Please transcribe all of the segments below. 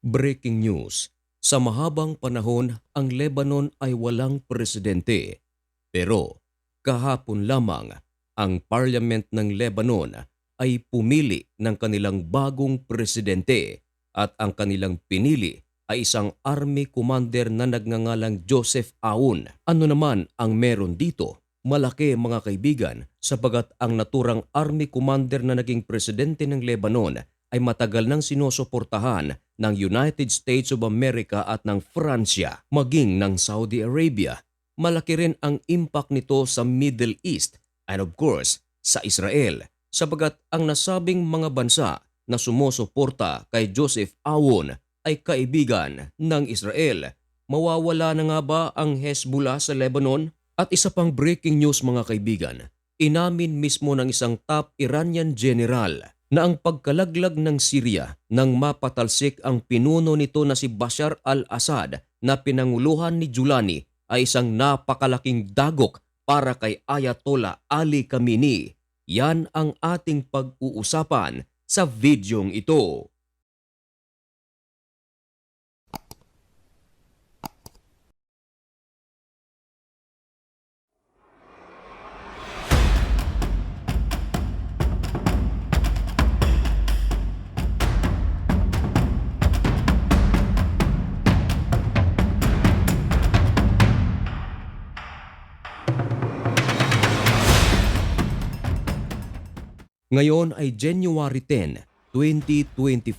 Breaking news, sa mahabang panahon ang Lebanon ay walang presidente. Pero kahapon lamang ang parliament ng Lebanon ay pumili ng kanilang bagong presidente at ang kanilang pinili ay isang army commander na nagngangalang Joseph Aoun. Ano naman ang meron dito? Malaki mga kaibigan sapagat ang naturang army commander na naging presidente ng Lebanon ay matagal nang sinusuportahan ng United States of America at ng Pransya, maging ng Saudi Arabia. Malaki rin ang impact nito sa Middle East and of course sa Israel sapagat ang nasabing mga bansa na sumusuporta kay Joseph Aoun ay kaibigan ng Israel. Mawawala na nga ba ang Hezbollah sa Lebanon? At isa pang breaking news mga kaibigan, inamin mismo ng isang top Iranian general na ang pagkalaglag ng Syria nang mapatalsik ang pinuno nito na si Bashar al-Assad na pinanguluhan ni Giuliani ay isang napakalaking dagok para kay Ayatollah Ali Khamenei. Yan ang ating pag-uusapan sa videong ito. Ngayon ay January 10, 2025.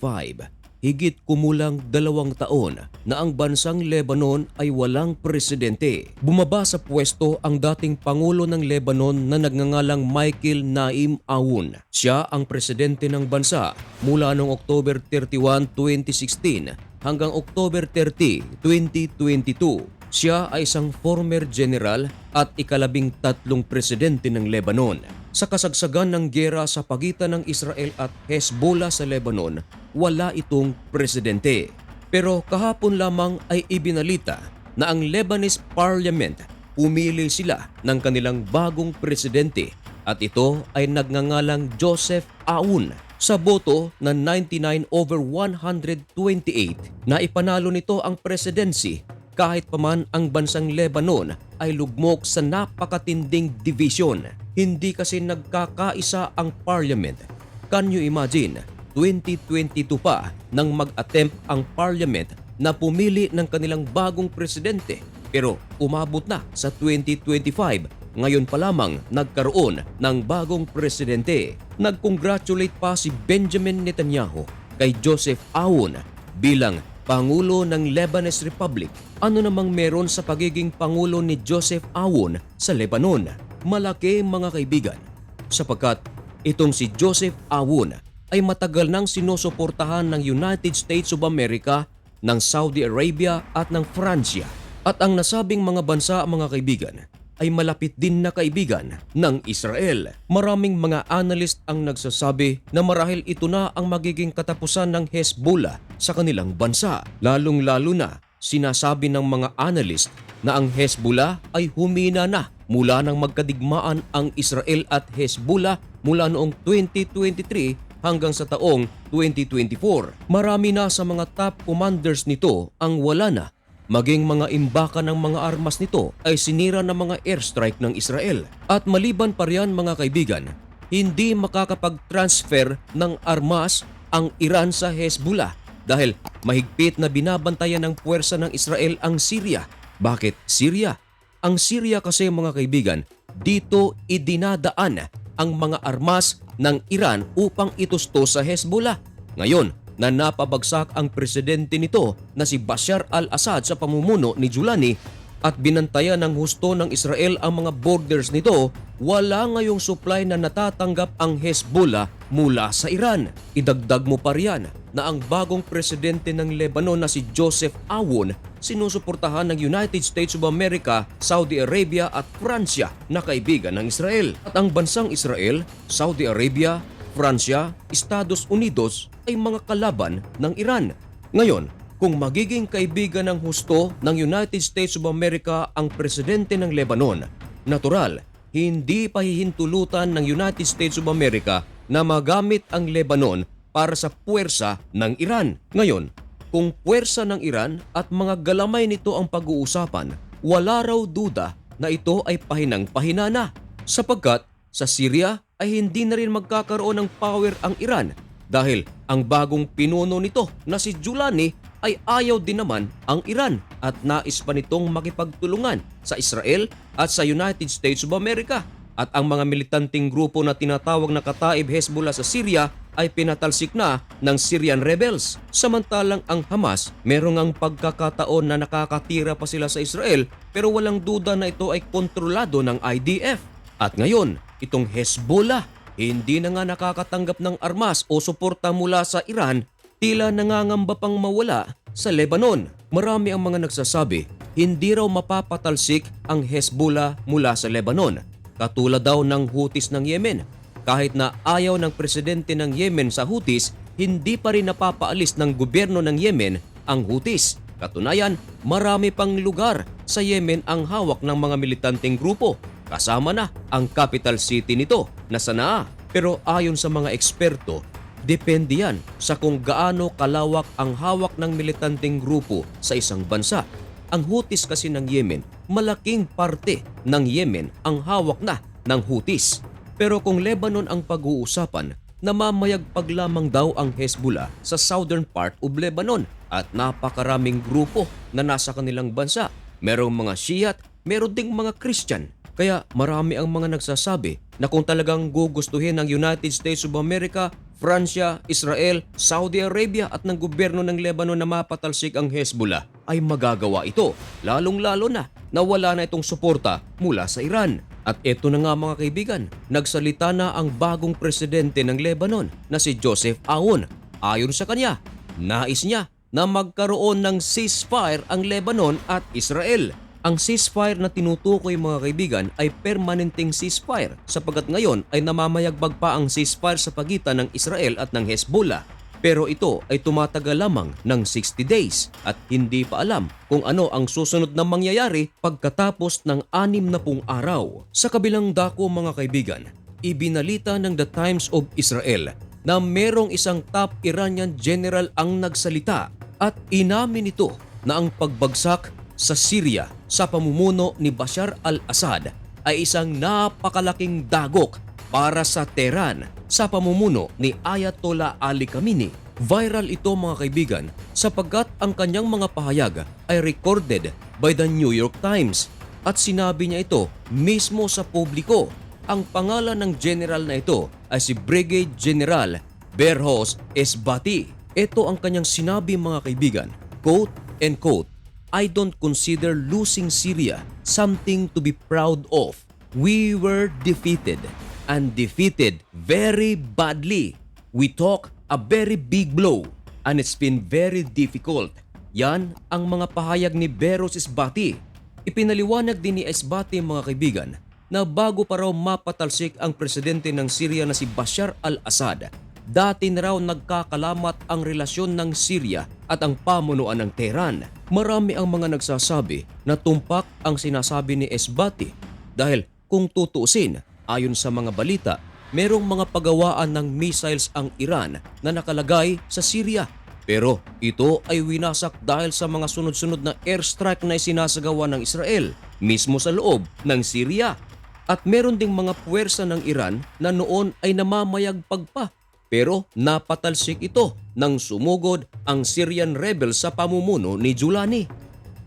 Higit kumulang 2 taon na ang bansang Lebanon ay walang presidente. Bumaba sa pwesto ang dating Pangulo ng Lebanon na nagngangalang Michael Naim Aoun. Siya ang presidente ng bansa mula noong October 31, 2016 hanggang October 30, 2022. Siya ay isang former general at ika-13 presidente ng Lebanon. Sa kasagsagan ng giyera sa pagitan ng Israel at Hezbollah sa Lebanon, wala itong presidente. Pero kahapon lamang ay ibinalita na ang Lebanese Parliament pumili sila ng kanilang bagong presidente at ito ay nagngangalang Joseph Aoun. Sa boto na 99/128 na ipanalo nito ang presidency kahit paman ang bansang Lebanon ay lugmok sa napakatinding division. Hindi kasi nagkakaisa ang parliament. Can you imagine? 2022 pa nang mag-attempt ang parliament na pumili ng kanilang bagong presidente. Pero umabot na sa 2025. Ngayon pa lamang nagkaroon ng bagong presidente. Nag-congratulate pa si Benjamin Netanyahu kay Joseph Aoun bilang Pangulo ng Lebanese Republic. Ano namang meron sa pagiging Pangulo ni Joseph Aoun sa Lebanon? Malaki mga kaibigan, sapagkat itong si Joseph Aoun ay matagal nang sinusuportahan ng United States of America, ng Saudi Arabia at ng Pransya. At ang nasabing mga bansa mga kaibigan ay malapit din na kaibigan ng Israel. Maraming mga analyst ang nagsasabi na marahil ito na ang magiging katapusan ng Hezbollah sa kanilang bansa. Lalong-lalo na sinasabi ng mga analyst na ang Hezbollah ay humina na mula nang magkadigmaan ang Israel at Hezbollah mula noong 2023 hanggang sa taong 2024. Marami na sa mga top commanders nito ang wala na. Maging mga imbaka ng mga armas nito ay sinira ng mga airstrike ng Israel. At maliban pa riyan mga kaibigan, hindi makakapag-transfer ng armas ang Iran sa Hezbollah dahil mahigpit na binabantayan ng puwersa ng Israel ang Syria. Bakit Syria? Ang Syria kasi mga kaibigan, dito idinadaan ang mga armas ng Iran upang itustos sa Hezbollah. Ngayon, na napabagsak ang presidente nito na si Bashar al-Assad sa pamumuno ni Giuliani at binantayan ng husto ng Israel ang mga borders nito, wala ngayong supply na natatanggap ang Hezbollah mula sa Iran. Idagdag mo pa riyan na ang bagong presidente ng Lebanon na si Joseph Aoun sinusuportahan ng United States of America, Saudi Arabia at Pransya na kaibigan ng Israel. At ang bansang Israel, Saudi Arabia, Pransya, Estados Unidos ay mga kalaban ng Iran. Ngayon, kung magiging kaibigan ng husto ng United States of America ang presidente ng Lebanon, natural, hindi pahihintulutan ng United States of America na magamit ang Lebanon para sa puwersa ng Iran. Ngayon, kung puwersa ng Iran at mga galamay nito ang pag-uusapan, wala raw duda na ito ay pahinang-pahina na sapagkat sa Syria ay hindi na rin magkakaroon ng power ang Iran dahil ang bagong pinuno nito na si Giuliani ay ayaw din naman ang Iran at nais pa nitong makipagtulungan sa Israel at sa United States of America. At ang mga militanteng grupo na tinatawag na Kataib Hezbollah sa Syria ay pinatalsik na ng Syrian rebels. Samantalang ang Hamas, merong ang pagkakataon na nakakatira pa sila sa Israel pero walang duda na ito ay kontrolado ng IDF. At ngayon, itong Hezbollah, hindi na nga nakakatanggap ng armas o suporta mula sa Iran, tila nangangamba pang mawala sa Lebanon. Marami ang mga nagsasabi, hindi raw mapapatalsik ang Hezbollah mula sa Lebanon. Katulad daw ng Houthis ng Yemen. Kahit na ayaw ng presidente ng Yemen sa Houthis, hindi pa rin napapaalis ng gobyerno ng Yemen ang Houthis. Katunayan, marami pang lugar sa Yemen ang hawak ng mga militanteng grupo. Kasama na ang capital city nito na Sanaa. Pero ayon sa mga eksperto, depende yan sa kung gaano kalawak ang hawak ng militanteng grupo sa isang bansa. Ang Houthis kasi ng Yemen, malaking parte ng Yemen ang hawak na ng Houthis. Pero kung Lebanon ang pag-uusapan, namamayagpag lamang daw ang Hezbollah sa southern part of Lebanon at napakaraming grupo na nasa kanilang bansa. Merong mga Shiite, meron ding mga Christian. Kaya marami ang mga nagsasabi na kung talagang gugustuhin ng United States of America, Fransya, Israel, Saudi Arabia at ng gobyerno ng Lebanon na mapatalsik ang Hezbollah ay magagawa ito, lalong-lalo na wala na itong suporta mula sa Iran. At eto na nga mga kaibigan, nagsalita na ang bagong presidente ng Lebanon na si Joseph Aoun. Ayon sa kanya, nais niya na magkaroon ng ceasefire ang Lebanon at Israel. Ang ceasefire na tinutukoy mga kaibigan ay permanenteng ceasefire sapagkat ngayon ay namamayagpag pa ang ceasefire sa pagitan ng Israel at ng Hezbollah. Pero ito ay tumatagal lamang ng 60 days at hindi pa alam kung ano ang susunod na mangyayari pagkatapos ng 60 araw. Sa kabilang dako mga kaibigan, ibinalita ng The Times of Israel na merong isang top Iranian general ang nagsalita at inamin ito na ang pagbagsak sa Syria sa pamumuno ni Bashar al-Assad ay isang napakalaking dagok para sa Tehran sa pamumuno ni Ayatollah Ali Khamenei. Viral ito mga kaibigan sapagkat ang kanyang mga pahayag ay recorded by the New York Times at sinabi niya ito mismo sa publiko. Ang pangalan ng general na ito ay si Brigadier General Behrouz Esbati. Ito ang kanyang sinabi mga kaibigan, quote and quote, "I don't consider losing Syria something to be proud of. We were defeated and defeated very badly. We took a very big blow and it's been very difficult." Yan ang mga pahayag ni Behrouz Esbati. Ipinaliwanag din ni Esbati mga kaibigan na bago pa raw mapatalsik ang presidente ng Syria na si Bashar al-Assad, dati na raw nagkakalamat ang relasyon ng Syria at ang pamunuan ng Tehran. Marami ang mga nagsasabi na tumpak ang sinasabi ni Esbati dahil kung tutuusin, ayon sa mga balita, merong mga pagawaan ng missiles ang Iran na nakalagay sa Syria. Pero ito ay winasak dahil sa mga sunod-sunod na airstrike na isinasagawa ng Israel mismo sa loob ng Syria. At meron ding mga puwersa ng Iran na noon ay namamayagpag pa. Pero napatalsik ito nang sumugod ang Syrian rebels sa pamumuno ni Giuliani.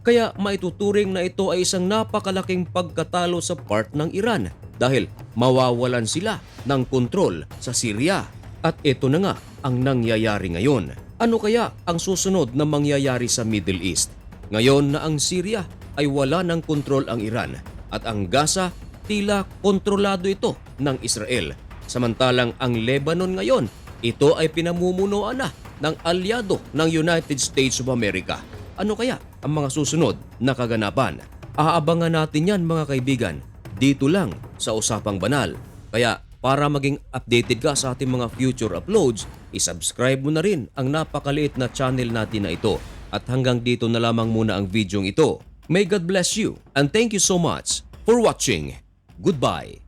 Kaya maituturing na ito ay isang napakalaking pagkatalo sa part ng Iran dahil mawawalan sila ng kontrol sa Syria. At ito na nga ang nangyayari ngayon. Ano kaya ang susunod na mangyayari sa Middle East? Ngayon na ang Syria ay wala ng kontrol ang Iran at ang Gaza tila kontrolado ito ng Israel. Samantalang ang Lebanon ngayon, ito ay pinamumunuan na ng alyado ng United States of America. Ano kaya ang mga susunod na kaganapan? Aabangan natin yan mga kaibigan, dito lang sa Usapang Banal. Kaya para maging updated ka sa ating mga future uploads, isubscribe mo na rin ang napakaliit na channel natin na ito. At hanggang dito na lamang muna ang videong ito. May God bless you and thank you so much for watching. Goodbye.